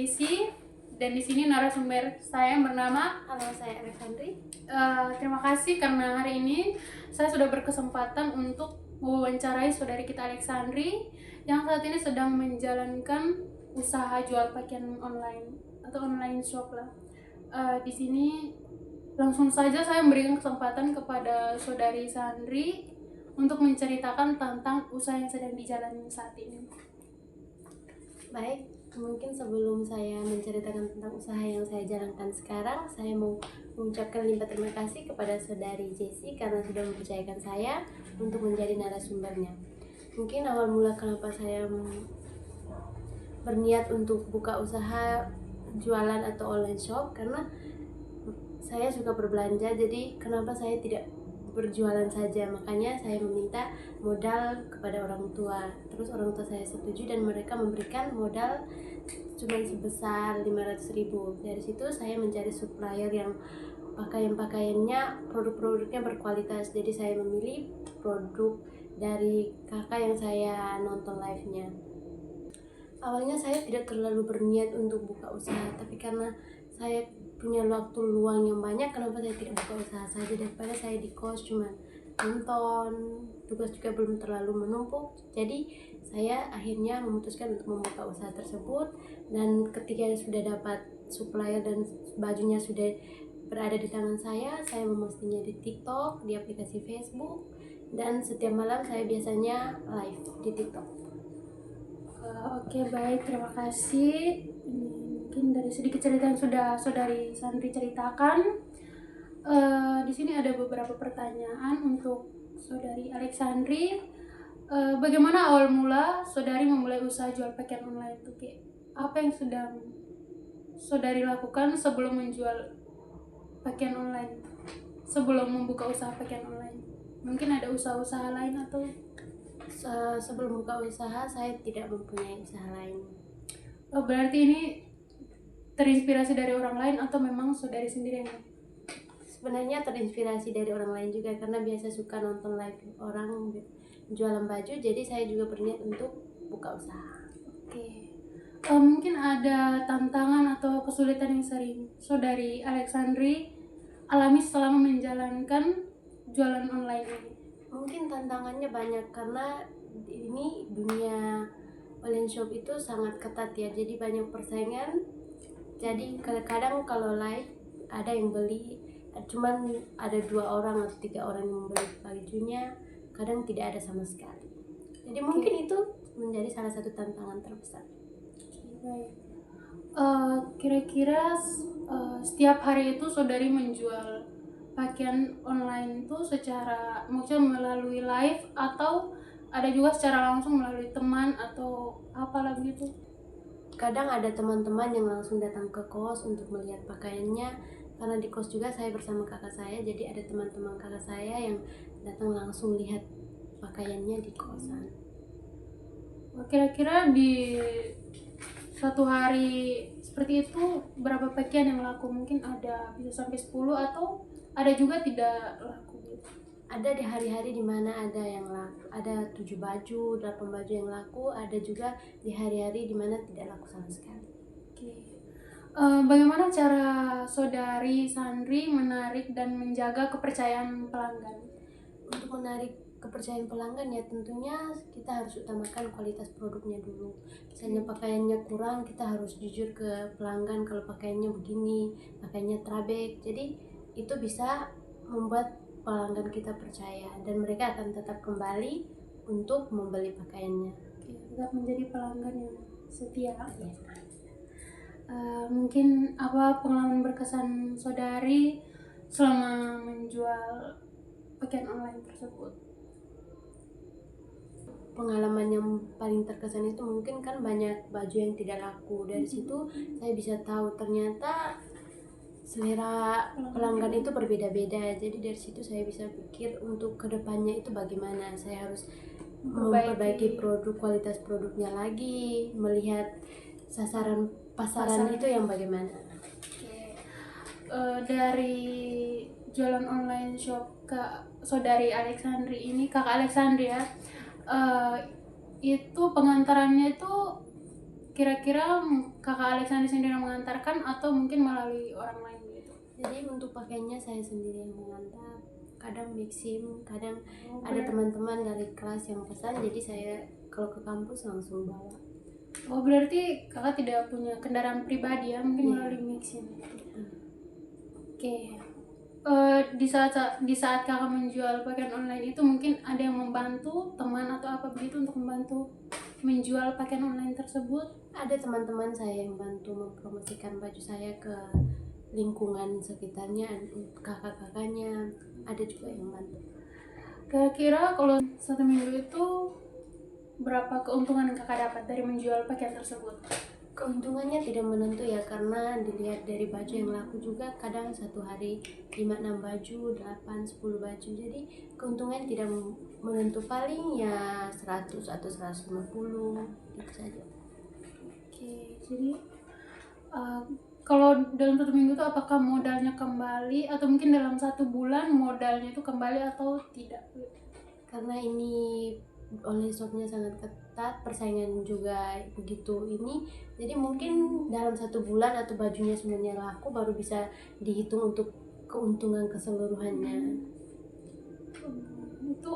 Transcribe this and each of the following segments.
Jessie dan di sini narasumber saya yang bernama. Halo, saya Alexandri. Terima kasih karena hari ini saya sudah berkesempatan untuk mewawancarai saudari kita Alexandri yang saat ini sedang menjalankan usaha jual pakaian online atau online shop lah. Di sini langsung saja saya memberikan kesempatan kepada saudari Sandri untuk menceritakan tentang usaha yang sedang dijalani saat ini. Baik, mungkin sebelum saya menceritakan tentang usaha yang saya jalankan sekarang, saya mau mengucapkan limpah terima kasih kepada saudari Jessie karena sudah mempercayakan saya untuk menjadi narasumbernya. Mungkin awal mula kenapa saya berniat untuk buka usaha jualan atau online shop, karena saya suka berbelanja, jadi kenapa saya tidak berjualan saja. Makanya saya meminta modal kepada orang tua, terus orang tua saya setuju dan mereka memberikan modal cuma sebesar 500.000. Dari situ saya mencari supplier yang pakaiannya produk-produknya berkualitas, jadi saya memilih produk dari kakak yang saya nonton live-nya. Awalnya saya tidak terlalu berniat untuk buka usaha, tapi karena saya punya waktu luang yang banyak, kenapa saya tidak buka usaha saja daripada saya di kos cuma nonton, tugas juga belum terlalu menumpuk. Jadi saya akhirnya memutuskan untuk membuka usaha tersebut, dan ketika sudah dapat supplier dan bajunya sudah berada di tangan saya mempostinya di TikTok, di aplikasi Facebook, dan setiap malam saya biasanya live di TikTok. Oke, baik, terima kasih. Mungkin dari sedikit cerita yang sudah saudari Sandri ceritakan, di sini ada beberapa pertanyaan untuk saudari Alexandri. Bagaimana awal mula saudari memulai usaha jual pakaian online itu? Apa yang sedang saudari lakukan sebelum menjual pakaian online, sebelum membuka usaha pakaian online? Mungkin ada usaha-usaha lain atau? Sebelum buka usaha saya tidak mempunyai usaha lain. Berarti ini terinspirasi dari orang lain atau memang saudari sendiri yang? Sebenarnya terinspirasi dari orang lain juga, karena biasa suka nonton live orang jualan baju, jadi saya juga berniat untuk buka usaha. Oke. Mungkin ada tantangan atau kesulitan yang sering saudari Alexandri alami selama menjalankan jualan online ini? Mungkin tantangannya banyak, karena ini dunia online shop itu sangat ketat ya, jadi banyak persaingan. Jadi kadang-kadang kalau live ada yang beli, cuman ada 2 orang atau 3 orang yang membeli bajunya, kadang tidak ada sama sekali. Jadi mungkin itu menjadi salah satu tantangan terbesar. Baik. Kira-kira setiap hari itu saudari menjual pakaian online itu secara maksudnya melalui live atau ada juga secara langsung melalui teman atau apalah begitu? Kadang ada teman-teman yang langsung datang ke kos untuk melihat pakaiannya, karena di kos juga saya bersama kakak saya, jadi ada teman-teman kakak saya yang datang langsung lihat pakaiannya di kosan. Kira-kira di satu hari seperti itu berapa pakaian yang laku? Mungkin ada bisa sampai 10 atau ada juga tidak laku gitu? Ada di hari-hari dimana ada yang laku, ada 7 baju, 8 baju yang laku, ada juga di hari-hari dimana tidak laku sama sekali. Oke. Bagaimana cara saudari Sandri menarik dan menjaga kepercayaan pelanggan? Untuk menarik kepercayaan pelanggan ya tentunya kita harus utamakan kualitas produknya dulu. Misalnya pakaiannya kurang, kita harus jujur ke pelanggan kalau pakaiannya begini, pakaiannya trabek. Jadi itu bisa membuat pelanggan kita percaya dan mereka akan tetap kembali untuk membeli pakaiannya. Oke, tetap menjadi pelanggan yang setia. Ya. Mungkin apa pengalaman berkesan saudari selama menjual pakaian online tersebut? Pengalaman yang paling terkesan itu mungkin kan banyak baju yang tidak laku. Dari situ saya bisa tahu ternyata selera pelanggan itu berbeda-beda. Jadi dari situ saya bisa pikir untuk kedepannya itu bagaimana saya harus memperbaiki produk, kualitas produknya lagi, melihat sasaran pasaran itu yang bagaimana. Dari jualan online shop ke saudari Alexandri ini, kakak Alexandri ya, itu pengantarannya itu kira-kira kakak Alexandri sendiri yang mengantarkan atau mungkin melalui orang lain gitu? Jadi untuk pakaiannya saya sendiri yang mengantar, kadang mixing, kadang Oh, ada teman-teman dari kelas yang pesan, jadi saya kalau ke kampus langsung bawa. Oh, berarti kakak tidak punya kendaraan pribadi ya, mungkin Iya. melalui mixing. Hmm. Oke. Di saat kakak menjual pakaian online itu mungkin ada yang membantu teman atau apa begitu untuk membantu menjual pakaian online tersebut? Ada teman-teman saya yang bantu mempromosikan baju saya ke lingkungan sekitarnya, kakak-kakaknya, ada juga yang bantu. Kira-kira kalau 1 minggu itu berapa keuntungan yang kakak dapat dari menjual pakaian tersebut? Keuntungannya tidak menentu ya, karena dilihat dari baju yang laku juga, kadang satu hari 5-6 baju, 8-10 baju, jadi keuntungan tidak menentu, paling ya 100 atau 150 itu saja. Oke, jadi kalau dalam 1 minggu itu apakah modalnya kembali atau mungkin dalam 1 bulan modalnya itu kembali atau tidak? Karena ini online shopnya sangat ketat, persaingan juga begitu ini, jadi mungkin dalam 1 bulan atau bajunya semuanya laku baru bisa dihitung untuk keuntungan keseluruhannya. Itu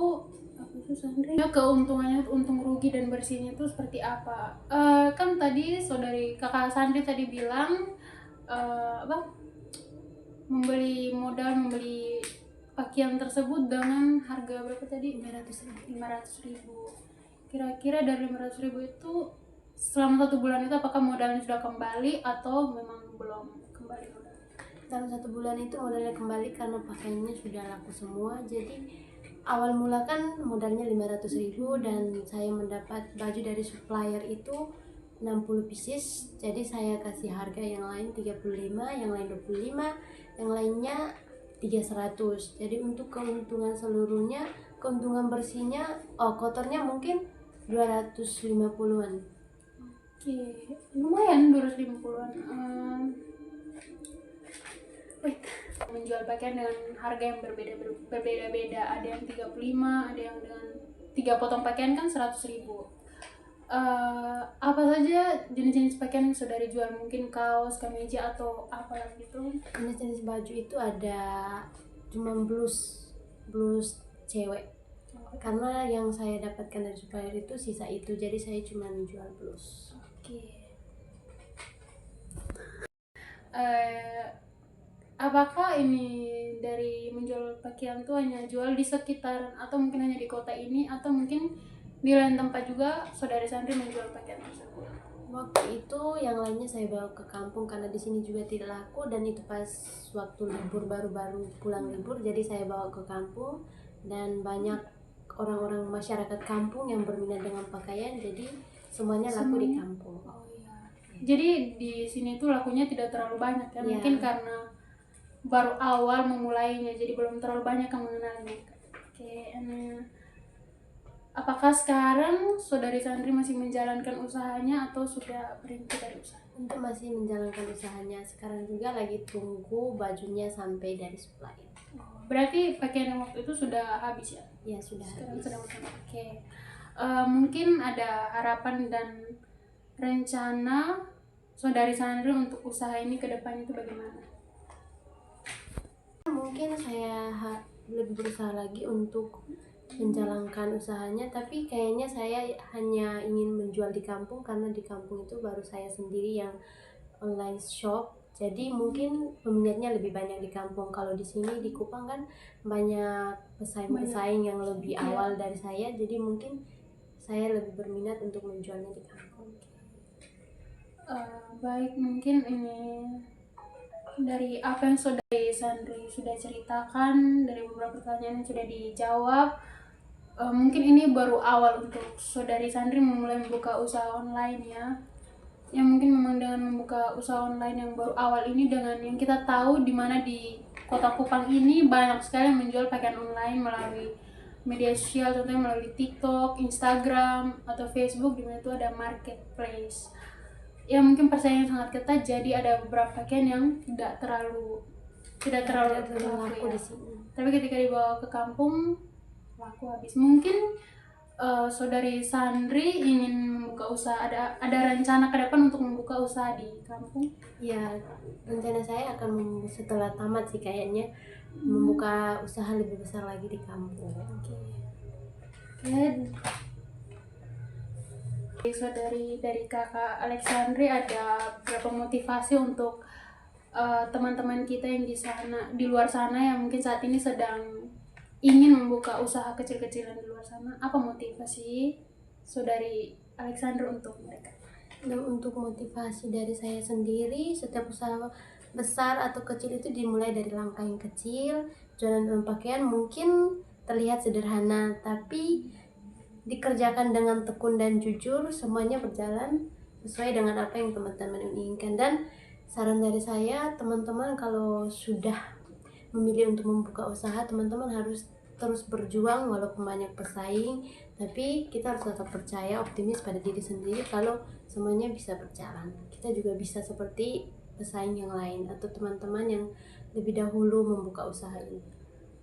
apa sih Sandri? Keuntungannya, untung rugi dan bersihnya itu seperti apa? Kan tadi saudari kakak Sandri tadi bilang membeli pakaian tersebut dengan harga berapa tadi? 500.000. Kira-kira dari 500.000 itu selama 1 bulan itu apakah modalnya sudah kembali atau memang belum kembali modal? Dalam 1 bulan itu modalnya kembali karena pakaiannya sudah laku semua. Jadi awal mula kan modalnya 500.000 dan saya mendapat baju dari supplier itu 60 pieces, jadi saya kasih harga yang lain 35, yang lain 25, yang lainnya 300. Jadi untuk keuntungan seluruhnya, keuntungan bersihnya, kotornya mungkin 250-an. Oke, lumayan 250-an. Menjual pakaian dengan harga yang berbeda-beda. Ada yang 35, ada yang dengan 3 potong pakaian kan 100.000. Apa saja jenis-jenis pakaian yang saudari jual? Mungkin kaos, kemeja atau apa gitu? Jenis-jenis baju itu ada cuma blus cewek, karena yang saya dapatkan dari supplier itu sisa itu, jadi saya cuma jual blus. Oke. Apakah ini dari menjual pakaian tuh hanya jual di sekitaran atau mungkin hanya di kota ini atau mungkin di lain tempat juga saudari Sandri menjual pakaian tersebut? Waktu itu yang lainnya saya bawa ke kampung karena di sini juga tidak laku, dan itu pas waktu libur, baru-baru pulang libur, jadi saya bawa ke kampung dan banyak orang-orang masyarakat kampung yang berminat dengan pakaian, jadi semuanya laku di kampung. Oh iya. Jadi di sini tuh lakunya tidak terlalu banyak ya, mungkin karena baru awal memulainya, jadi belum terlalu banyak yang mengenalnya. Oke, apakah sekarang saudari Sandri masih menjalankan usahanya atau sudah berhenti dari usaha? Untuk masih menjalankan usahanya, sekarang juga lagi tunggu bajunya sampai dari supplier. Berarti pakaian yang waktu itu sudah habis ya? Ya, sudah habis. Oke. Mungkin ada harapan dan rencana saudari Sandri untuk usaha ini ke depan itu bagaimana? Mungkin saya lebih berusaha lagi untuk menjalankan usahanya, tapi kayaknya saya hanya ingin menjual di kampung karena di kampung itu baru saya sendiri yang online shop, jadi mungkin peminatnya lebih banyak di kampung. Kalau di sini di Kupang kan banyak pesaing yang lebih awal dari saya, jadi mungkin saya lebih berminat untuk menjualnya di kampung. Baik, mungkin ini dari apa yang saudari Sandri sudah ceritakan, dari beberapa pertanyaan yang sudah dijawab, mungkin ini baru awal untuk saudari Sandri memulai membuka usaha online ya. Yang mungkin memang dengan membuka usaha online yang baru awal ini, dengan yang kita tahu di mana di Kota Kupang ini banyak sekali yang menjual pakaian online melalui media sosial, contohnya melalui TikTok, Instagram, atau Facebook, di mana itu ada marketplace. Ya mungkin persaingan sangat ketat, jadi ada beberapa pakaian yang tidak terlalu laku di sini. Tapi ketika dibawa ke kampung laku habis. Mungkin Saudari Sandri ingin membuka usaha, ada rencana ke depan untuk membuka usaha di kampung? Ya, rencana saya akan setelah tamat sih kayaknya membuka usaha lebih besar lagi di kampung. Oke. Saudari dari kakak Alexandri ada berapa motivasi untuk teman-teman kita yang di luar sana yang mungkin saat ini sedang ingin membuka usaha kecil-kecilan di luar sana? Apa motivasi saudari Alexandra untuk mereka? Dan untuk motivasi dari saya sendiri, setiap usaha besar atau kecil itu dimulai dari langkah yang kecil. Jualan dalam pakaian mungkin terlihat sederhana, tapi dikerjakan dengan tekun dan jujur, semuanya berjalan sesuai dengan apa yang teman-teman inginkan. Dan saran dari saya, teman-teman kalau sudah memilih untuk membuka usaha, teman-teman harus terus berjuang walaupun banyak pesaing, tapi kita harus tetap percaya, optimis pada diri sendiri kalau semuanya bisa berjalan. Kita juga bisa seperti pesaing yang lain atau teman-teman yang lebih dahulu membuka usaha ini.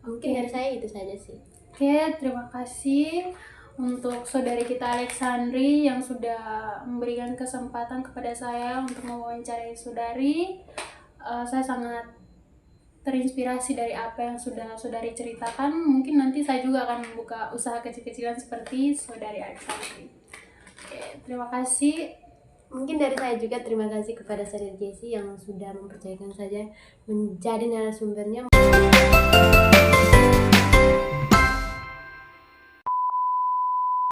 Mungkin dari saya itu saja sih. Oke, terima kasih untuk saudari kita Alexandri yang sudah memberikan kesempatan kepada saya untuk mewawancarai saudari. Saya sangat terinspirasi dari apa yang sudah saudari ceritakan. Mungkin nanti saya juga akan membuka usaha kecil-kecilan seperti saudari Alexandri. Oke, terima kasih. Mungkin dari saya juga terima kasih kepada Saudari Jessie yang sudah mempercayakan saya menjadi narasumbernya.